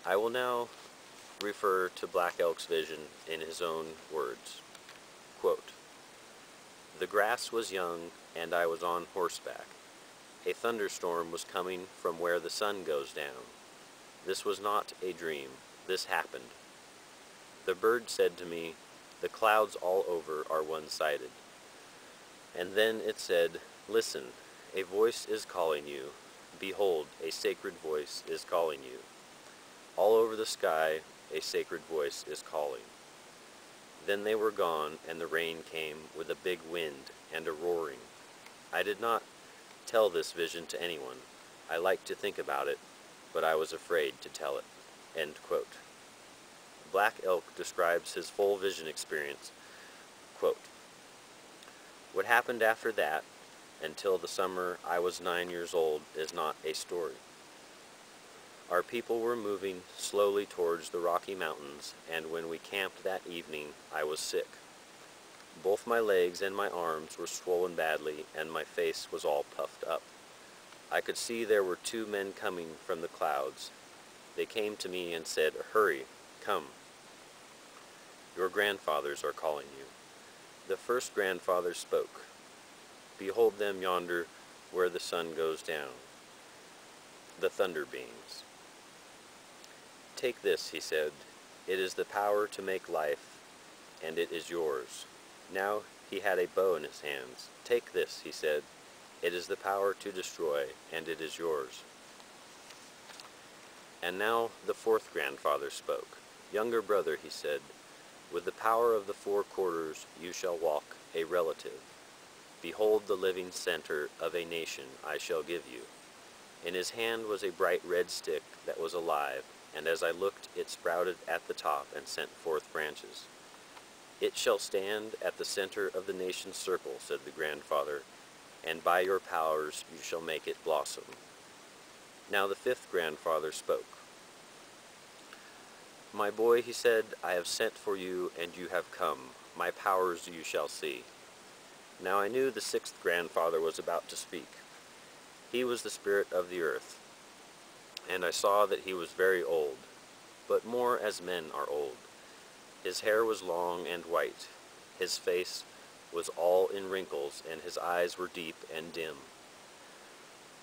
I will now refer to Black Elk's vision in his own words. Quote, "The grass was young, and I was on horseback. A thunderstorm was coming from where the sun goes down. This was not a dream. This happened. The bird said to me, 'The clouds all over are one-sided.' And then it said, 'Listen, a voice is calling you. Behold, a sacred voice is calling you. All over the sky, a sacred voice is calling.' Then they were gone, and the rain came with a big wind and a roaring. I did not tell this vision to anyone. I liked to think about it, but I was afraid to tell it." End quote. Black Elk describes his full vision experience. Quote, "What happened after that, until the summer I was 9 years old, is not a story. Our people were moving slowly towards the Rocky Mountains, and when we camped that evening, I was sick. Both my legs and my arms were swollen badly, and my face was all puffed up. I could see there were 2 men coming from the clouds. They came to me and said, 'Hurry, come. Your grandfathers are calling you.' The first grandfather spoke. 'Behold them yonder where the sun goes down, the thunder beams. Take this,' he said. 'It is the power to make life, and it is yours.' Now he had a bow in his hands. 'Take this,' he said. 'It is the power to destroy, and it is yours.' And now the fourth grandfather spoke. 'Younger brother,' he said, 'with the power of the 4 quarters you shall walk a relative. Behold the living center of a nation I shall give you.' In his hand was a bright red stick that was alive, and as I looked it sprouted at the top and sent forth branches. 'It shall stand at the center of the nation's circle,' said the grandfather, 'and by your powers you shall make it blossom.' Now the fifth grandfather spoke. 'My boy,' he said, 'I have sent for you, and you have come. My powers you shall see.' Now I knew the sixth grandfather was about to speak. He was the spirit of the earth, and I saw that he was very old, but more as men are old. His hair was long and white. His face was all in wrinkles, and his eyes were deep and dim.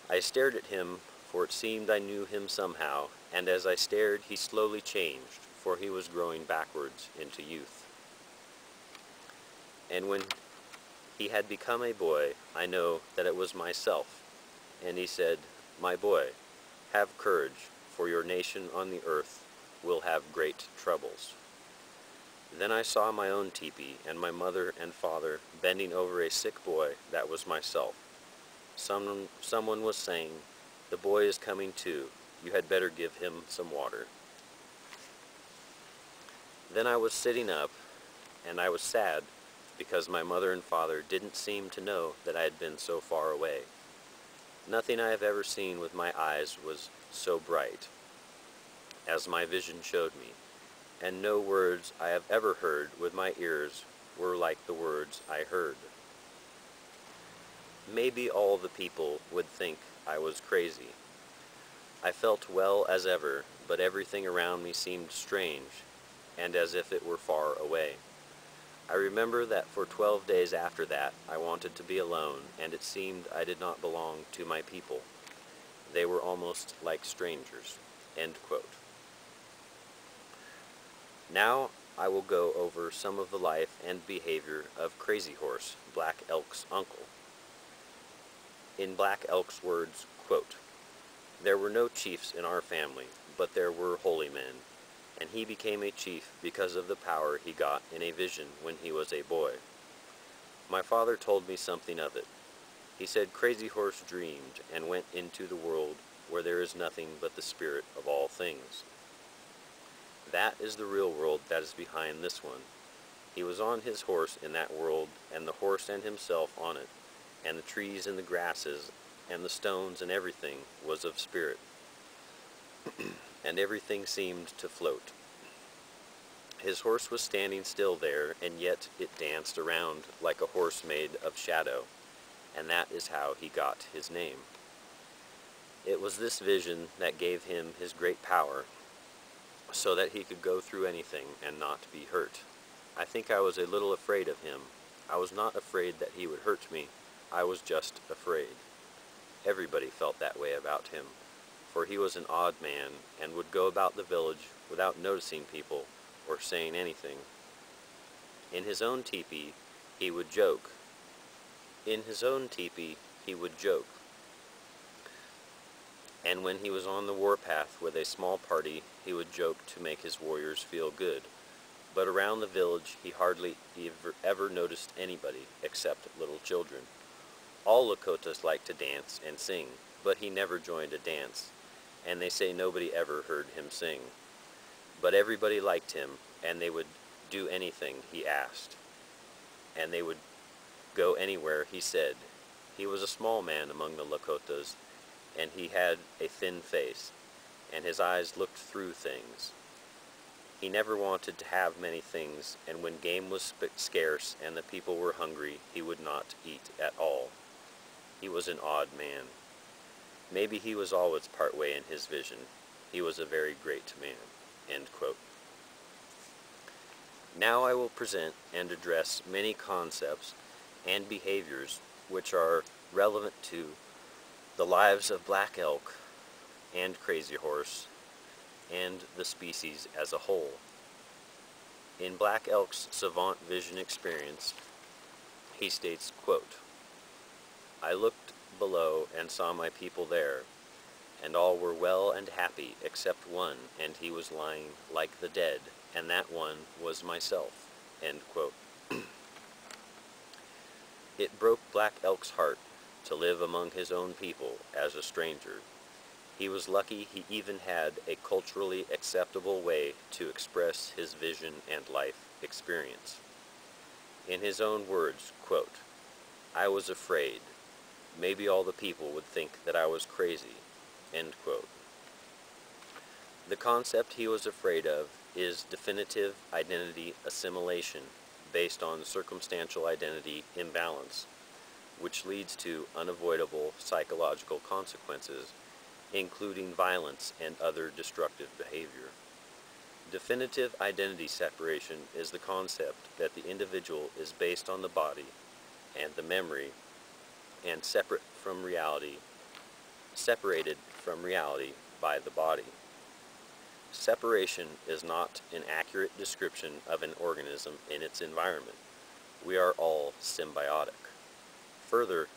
I stared at him, for it seemed I knew him somehow, and as I stared he slowly changed, for he was growing backwards into youth. And when he had become a boy, I know that it was myself. And he said, 'My boy, have courage, for your nation on the earth will have great troubles.' Then I saw my own teepee, and my mother and father bending over a sick boy that was myself. Someone was saying, 'The boy is coming too. You had better give him some water.' Then I was sitting up, and I was sad, because my mother and father didn't seem to know that I had been so far away. Nothing I have ever seen with my eyes was so bright as my vision showed me, and no words I have ever heard with my ears were like the words I heard. Maybe all the people would think I was crazy. I felt well as ever, but everything around me seemed strange, and as if it were far away. I remember that for 12 days after that I wanted to be alone, and it seemed I did not belong to my people. They were almost like strangers." End quote. Now I will go over some of the life and behavior of Crazy Horse, Black Elk's uncle. In Black Elk's words, quote, "There were no chiefs in our family, but there were holy men, and he became a chief because of the power he got in a vision when he was a boy. My father told me something of it. He said Crazy Horse dreamed and went into the world where there is nothing but the spirit of all things. That is the real world that is behind this one. He was on his horse in that world, and the horse and himself on it, and the trees and the grasses and the stones and everything was of spirit, and everything seemed to float. His horse was standing still there, and yet it danced around like a horse made of shadow, and that is how he got his name. It was this vision that gave him his great power. so that he could go through anything and not be hurt. I think I was a little afraid of him. I was not afraid that he would hurt me. I was just afraid. Everybody felt that way about him, for he was an odd man and would go about the village without noticing people or saying anything. In his own teepee, he would joke. In his own teepee, he would joke. And when he was on the warpath with a small party, he would joke to make his warriors feel good. But around the village, he hardly ever noticed anybody except little children. All Lakotas liked to dance and sing, but he never joined a dance, and they say nobody ever heard him sing. But everybody liked him, and they would do anything he asked, and they would go anywhere he said. He was a small man among the Lakotas, and he had a thin face, and his eyes looked through things. He never wanted to have many things, and when game was scarce and the people were hungry, he would not eat at all. He was an odd man. Maybe he was always part way in his vision. He was a very great man." End quote. Now I will present and address many concepts and behaviors which are relevant to the lives of black elk and crazy horse and the species as a whole. In black elk's savant vision experience, he states, quote, "I looked below and saw my people there, and all were well and happy except one, and he was lying like the dead, and that one was myself." End quote. It broke Black Elk's heart to live among his own people as a stranger. He was lucky he even had a culturally acceptable way to express his vision and life experience. In his own words, quote, "I was afraid. Maybe all the people would think that I was crazy." End quote. The concept he was afraid of is definitive identity assimilation based on circumstantial identity imbalance, which leads to unavoidable psychological consequences, including violence and other destructive behavior. Definitive identity separation is the concept that the individual is based on the body and the memory and separated from reality by the body. Separation is not an accurate description of an organism in its environment. We are all symbiotic. Further,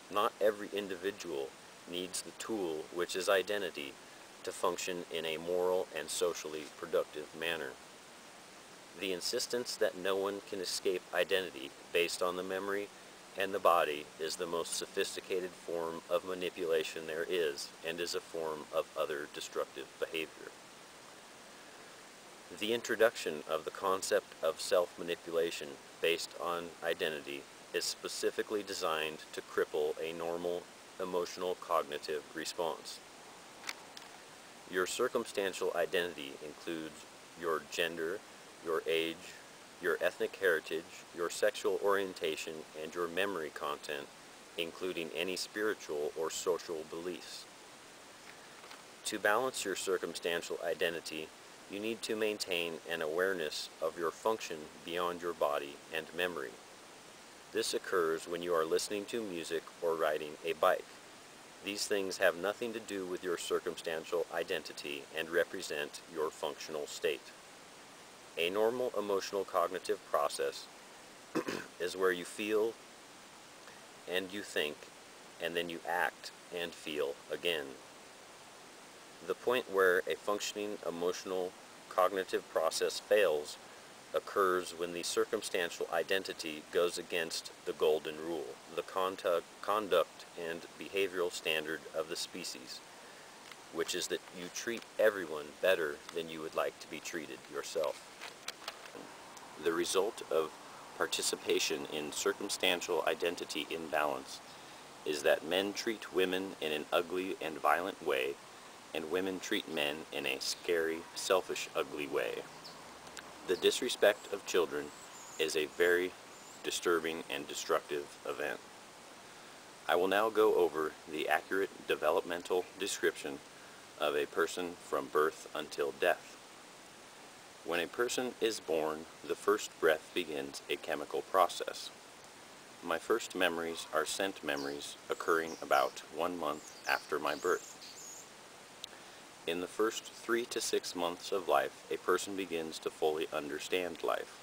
not every individual needs the tool, which is identity, to function in a moral and socially productive manner. The insistence that no one can escape identity based on the memory and the body is the most sophisticated form of manipulation there is, and is a form of other destructive behavior. The introduction of the concept of self-manipulation based on identity is specifically designed to cripple a normal emotional cognitive response. Your circumstantial identity includes your gender, your age, your ethnic heritage, your sexual orientation, and your memory content, including any spiritual or social beliefs. To balance your circumstantial identity, you need to maintain an awareness of your function beyond your body and memory. This occurs when you are listening to music or riding a bike. These things have nothing to do with your circumstantial identity and represent your functional state. A normal emotional cognitive process is where you feel and you think, and then you act and feel again. The point where a functioning emotional cognitive process fails occurs when the circumstantial identity goes against the golden rule, the conduct and behavioral standard of the species, which is that you treat everyone better than you would like to be treated yourself. The result of participation in circumstantial identity imbalance is that men treat women in an ugly and violent way, and women treat men in a scary, selfish, ugly way. The disrespect of children is a very disturbing and destructive event. I will now go over the accurate developmental description of a person from birth until death. When a person is born, the first breath begins a chemical process. My first memories are scent memories occurring about 1 month after my birth. In the first 3 to 6 months of life, a person begins to fully understand life.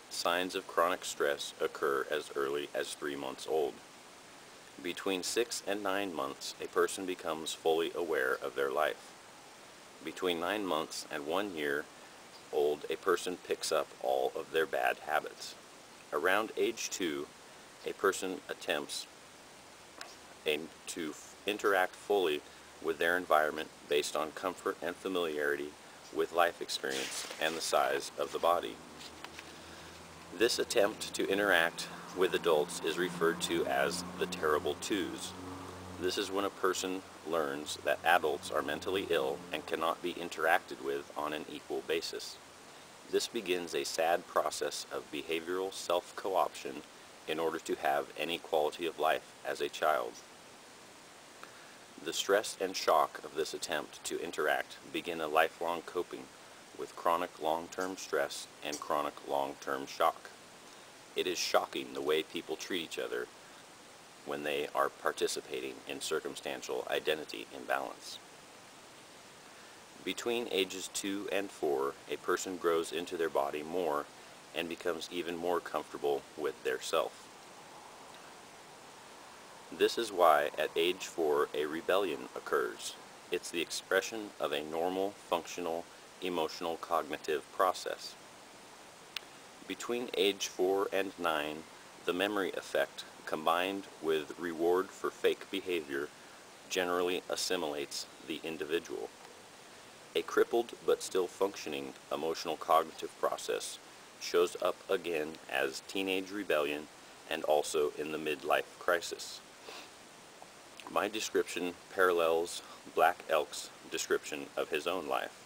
Signs of chronic stress occur as early as 3 months old. Between 6 and 9 months, a person becomes fully aware of their life. Between 9 months and 1 year old, a person picks up all of their bad habits. Around age 2, a person attempts to interact fully with their environment based on comfort and familiarity with life experience and the size of the body. This attempt to interact with adults is referred to as the terrible twos. This is when a person learns that adults are mentally ill and cannot be interacted with on an equal basis. This begins a sad process of behavioral self-co-option in order to have any quality of life as a child. The stress and shock of this attempt to interact begin a lifelong coping with chronic long-term stress and chronic long-term shock. It is shocking the way people treat each other when they are participating in circumstantial identity imbalance. Between ages 2 and 4, a person grows into their body more and becomes even more comfortable with their self. This is why at age 4 a rebellion occurs. It's the expression of a normal, functional, emotional, cognitive process. Between age 4 and 9, the memory effect, combined with reward for fake behavior, generally assimilates the individual. A crippled but still functioning emotional cognitive process shows up again as teenage rebellion and also in the midlife crisis. My description parallels Black Elk's description of his own life.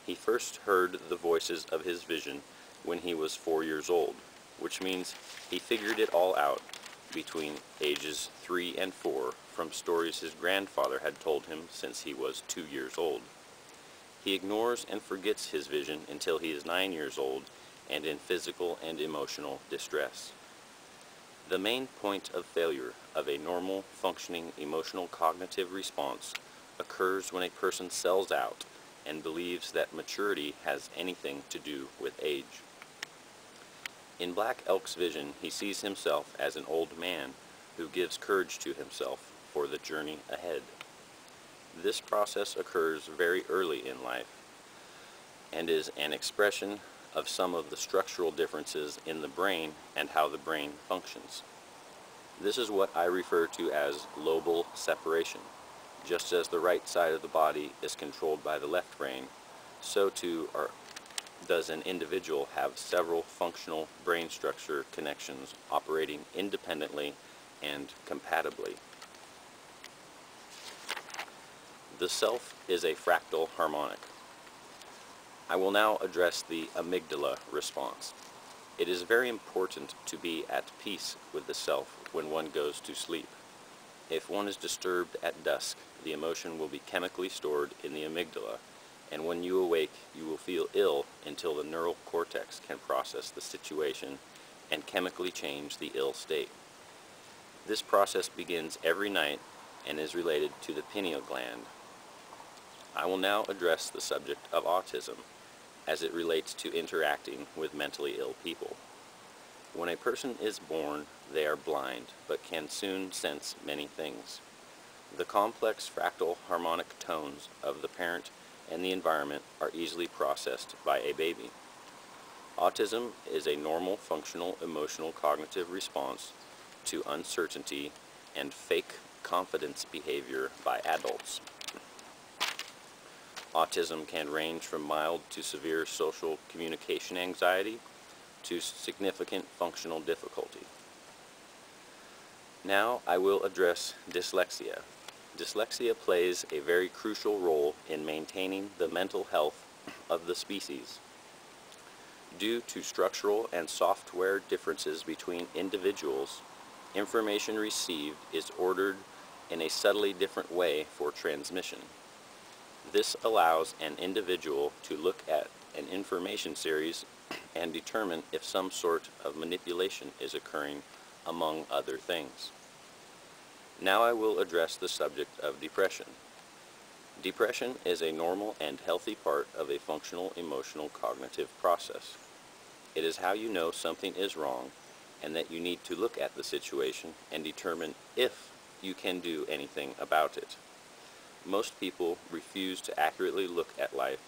He first heard the voices of his vision when he was 4 years old, which means he figured it all out between ages 3 and 4 from stories his grandfather had told him since he was 2 years old. He ignores and forgets his vision until he is 9 years old and in physical and emotional distress. The main point of failure of a normal, functioning, emotional cognitive response occurs when a person sells out and believes that maturity has anything to do with age. In Black Elk's vision, he sees himself as an old man who gives courage to himself for the journey ahead. This process occurs very early in life and is an expression of some of the structural differences in the brain and how the brain functions. This is what I refer to as lobal separation. Just as the right side of the body is controlled by the left brain, so too does an individual have several functional brain structure connections operating independently and compatibly. The self is a fractal harmonic. I will now address the amygdala response. It is very important to be at peace with the self when one goes to sleep. If one is disturbed at dusk, the emotion will be chemically stored in the amygdala, and when you awake, you will feel ill until the neural cortex can process the situation and chemically change the ill state. This process begins every night and is related to the pineal gland. I will now address the subject of autism as it relates to interacting with mentally ill people. When a person is born, they are blind, but can soon sense many things. The complex fractal harmonic tones of the parent and the environment are easily processed by a baby. Autism is a normal, functional, emotional, cognitive response to uncertainty and fake confidence behavior by adults. Autism can range from mild to severe social communication anxiety to significant functional difficulty. Now I will address dyslexia. Dyslexia plays a very crucial role in maintaining the mental health of the species. Due to structural and software differences between individuals, information received is ordered in a subtly different way for transmission. This allows an individual to look at an information series and determine if some sort of manipulation is occurring, among other things. Now I will address the subject of depression. Depression is a normal and healthy part of a functional emotional cognitive process. It is how you know something is wrong and that you need to look at the situation and determine if you can do anything about it. Most people refuse to accurately look at life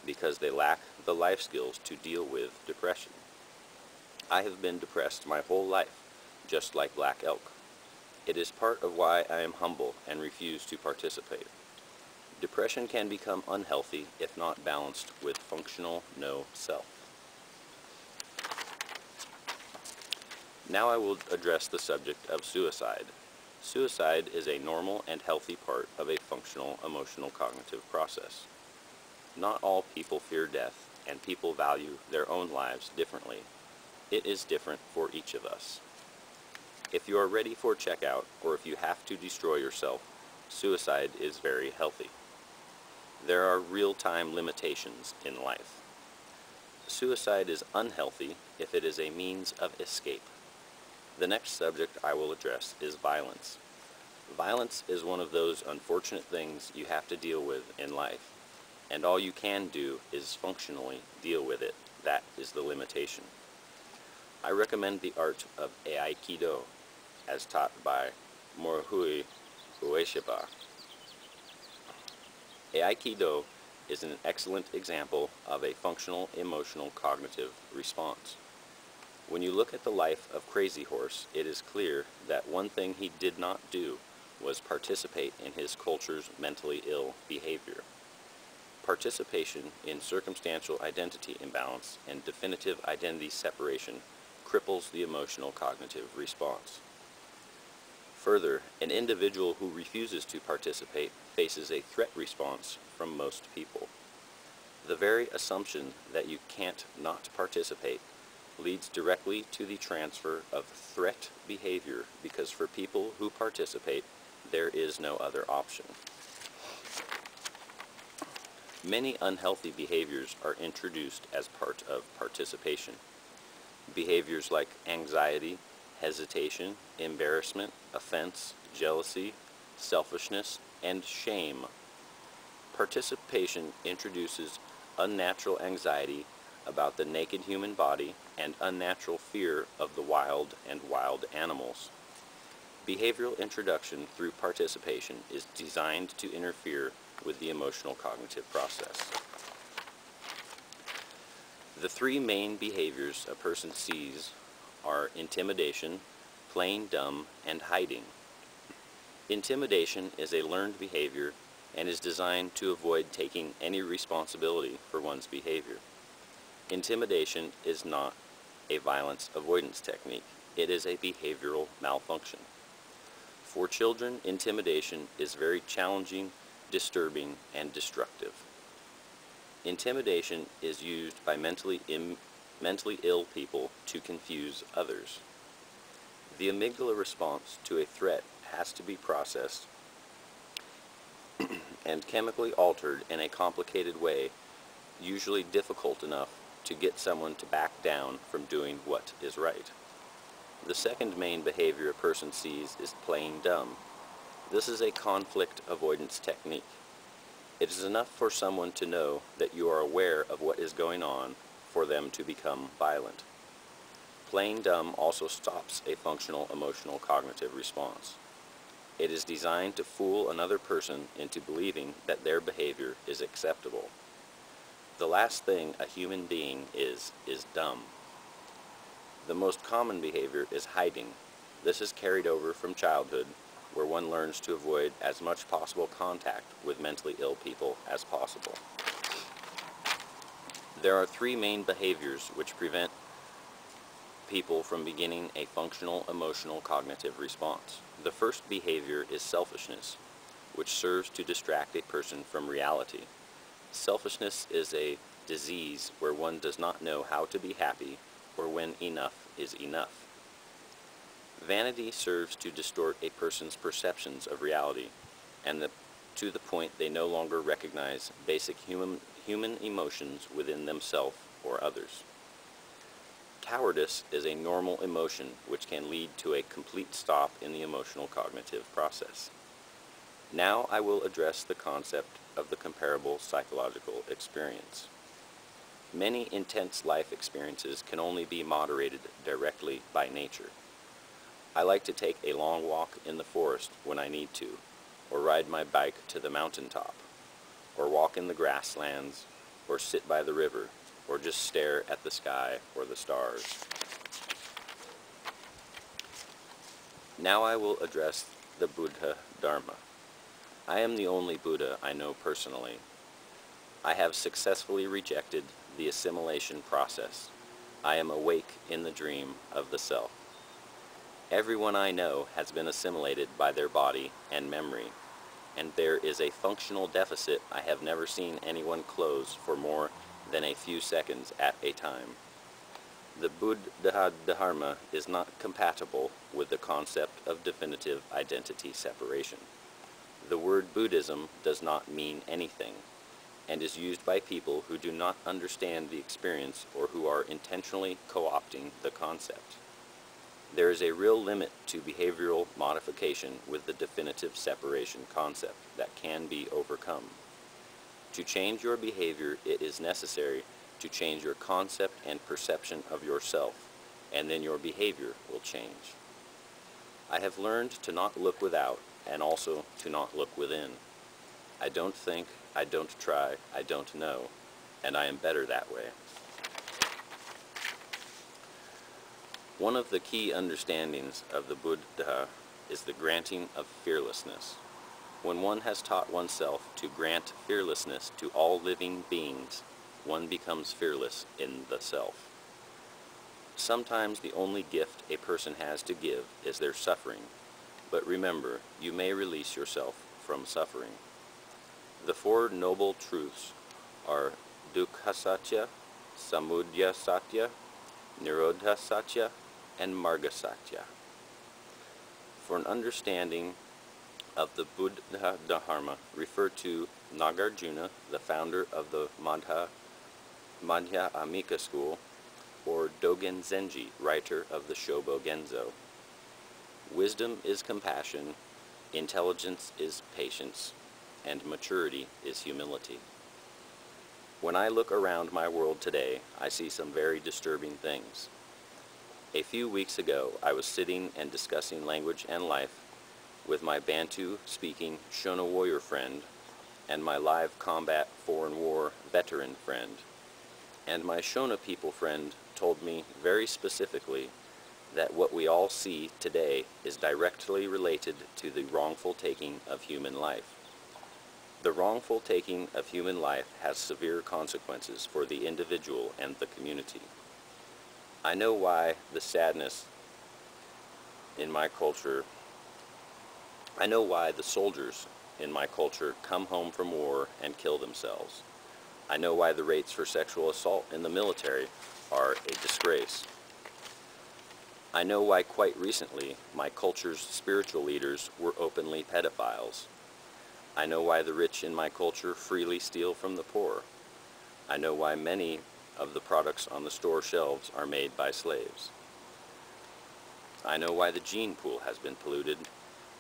because they lack the life skills to deal with depression. I have been depressed my whole life, just like Black Elk. It is part of why I am humble and refuse to participate. Depression can become unhealthy if not balanced with functional no-self. Now I will address the subject of suicide. Suicide is a normal and healthy part of a functional emotional cognitive process. Not all people fear death, and people value their own lives differently. It is different for each of us. If you are ready for checkout, or if you have to destroy yourself, suicide is very healthy. There are real-time limitations in life. Suicide is unhealthy if it is a means of escape. The next subject I will address is violence. Violence is one of those unfortunate things you have to deal with in life, and all you can do is functionally deal with it. That is the limitation. I recommend the art of Aikido, as taught by Murray-Lavelle. Aikido is an excellent example of a functional emotional cognitive response. When you look at the life of Crazy Horse, it is clear that one thing he did not do was participate in his culture's mentally ill behavior. Participation in circumstantial identity imbalance and definitive identity separation cripples the emotional cognitive response. Further, an individual who refuses to participate faces a threat response from most people. The very assumption that you can't not participate leads directly to the transfer of threat behavior, because for people who participate, there is no other option. Many unhealthy behaviors are introduced as part of participation. Behaviors like anxiety, hesitation, embarrassment, offense, jealousy, selfishness, and shame. Participation introduces unnatural anxiety about the naked human body and unnatural fear of the wild and wild animals. Behavioral introduction through participation is designed to interfere with the emotional cognitive process. The three main behaviors a person sees are intimidation, playing dumb, and hiding. Intimidation is a learned behavior and is designed to avoid taking any responsibility for one's behavior. Intimidation is not a violence avoidance technique. It is a behavioral malfunction. For children, intimidation is very challenging, disturbing, and destructive. Intimidation is used by mentally ill people to confuse others. The amygdala response to a threat has to be processed and chemically altered in a complicated way, usually difficult enough to get someone to back down from doing what is right. The second main behavior a person sees is playing dumb. This is a conflict avoidance technique. It is enough for someone to know that you are aware of what is going on for them to become violent. Playing dumb also stops a functional emotional cognitive response. It is designed to fool another person into believing that their behavior is acceptable. The last thing a human being is dumb. The most common behavior is hiding. This is carried over from childhood, where one learns to avoid as much possible contact with mentally ill people as possible. There are three main behaviors which prevent people from beginning a functional emotional cognitive response. The first behavior is selfishness, which serves to distract a person from reality. Selfishness is a disease where one does not know how to be happy or when enough is enough. Vanity serves to distort a person's perceptions of reality, and to the point they no longer recognize basic human emotions within themselves or others. Cowardice is a normal emotion which can lead to a complete stop in the emotional cognitive process. Now I will address the concept of the comparable psychological experience. Many intense life experiences can only be moderated directly by nature. I like to take a long walk in the forest when I need to, or ride my bike to the mountaintop, or walk in the grasslands, or sit by the river, or just stare at the sky or the stars. Now I will address the Buddha Dharma. I am the only Buddha I know personally. I have successfully rejected the assimilation process. I am awake in the dream of the self. Everyone I know has been assimilated by their body and memory, and there is a functional deficit I have never seen anyone close for more than a few seconds at a time. The Buddha Dharma is not compatible with the concept of definitive identity separation. The word Buddhism does not mean anything, and is used by people who do not understand the experience or who are intentionally co-opting the concept. There is a real limit to behavioral modification with the definitive separation concept that can be overcome. To change your behavior, it is necessary to change your concept and perception of yourself, and then your behavior will change. I have learned to not look without, and also to not look within. I don't think, I don't try, I don't know, and I am better that way. One of the key understandings of the Buddha is the granting of fearlessness. When one has taught oneself to grant fearlessness to all living beings, one becomes fearless in the self. Sometimes the only gift a person has to give is their suffering, but remember, you may release yourself from suffering. The Four Noble Truths are Dukkha-satya, Samudaya-satya, Nirodha-satya, and Marga-satya. For an understanding of the Buddha Dharma, refer to Nagarjuna, the founder of the Madhyamika school, or Dogen Zenji, writer of the Shobo Genzo. Wisdom is compassion, intelligence is patience, and maturity is humility. When I look around my world today, I see some very disturbing things. A few weeks ago, I was sitting and discussing language and life with my Bantu-speaking Shona warrior friend and my live combat foreign war veteran friend. And my Shona people friend told me very specifically that what we all see today is directly related to the wrongful taking of human life. The wrongful taking of human life has severe consequences for the individual and the community. I know why the sadness in my culture, I know why the soldiers in my culture come home from war and kill themselves. I know why the rates for sexual assault in the military are a disgrace. I know why quite recently my culture's spiritual leaders were openly pedophiles. I know why the rich in my culture freely steal from the poor. I know why many of the products on the store shelves are made by slaves. I know why the gene pool has been polluted,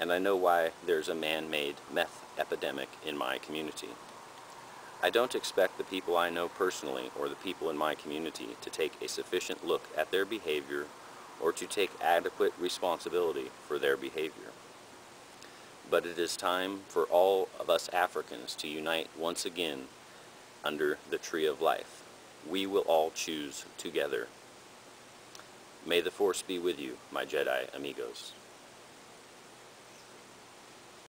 and I know why there's a man-made meth epidemic in my community. I don't expect the people I know personally or the people in my community to take a sufficient look at their behavior or to take adequate responsibility for their behavior. But it is time for all of us Africans to unite once again under the tree of life. We will all choose together. May the Force be with you, my Jedi amigos.